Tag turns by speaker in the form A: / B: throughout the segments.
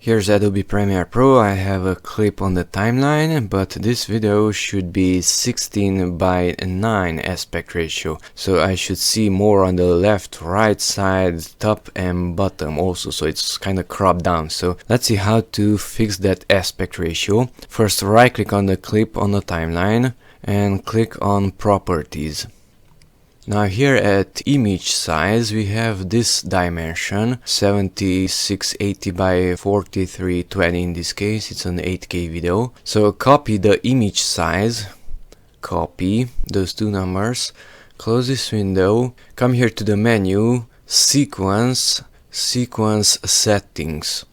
A: Here's Adobe Premiere Pro. I have a clip on the timeline, but this video should be 16:9 aspect ratio. So I should see more on the left, right side, top and bottom also. So it's kind of cropped down. So let's see how to fix that aspect ratio. First, right click on the clip on the timeline and click on Properties. Now here at image size we have this dimension 7680 by 4320. In this case it's an 8K video. So copy the image size, copy those two numbers, close this window, come here to the menu, sequence settings.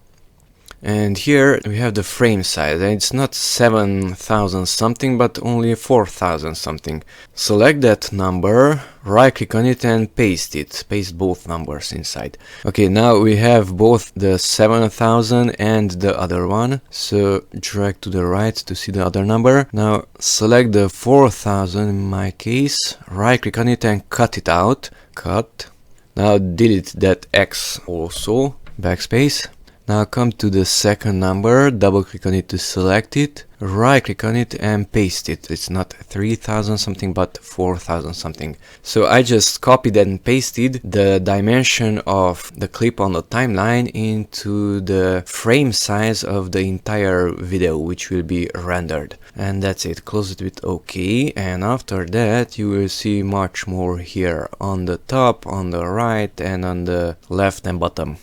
A: And here we have the frame size, and it's not 7000 something but only 4000 something. Select that number, right click on it and paste it. Paste both numbers inside. Okay, now we have both the 7000 and the other one. So drag to the right to see the other number. Now select the 4000 in my case, right click on it and cut it out. Cut. Now delete that X also. Backspace. Now come to the second number, double click on it to select it, right click on it and paste it. It's not 3000 something but 4000 something. So I just copied and pasted the dimension of the clip on the timeline into the frame size of the entire video which will be rendered. And that's it. Close it with OK, and after that you will see much more here on the top, on the right and on the left and bottom.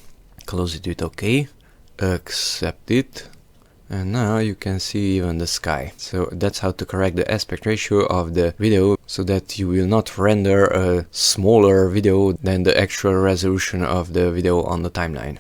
A: Close it with OK, accept it, and now you can see even the sky. So that's how to correct the aspect ratio of the video so that you will not render a smaller video than the actual resolution of the video on the timeline.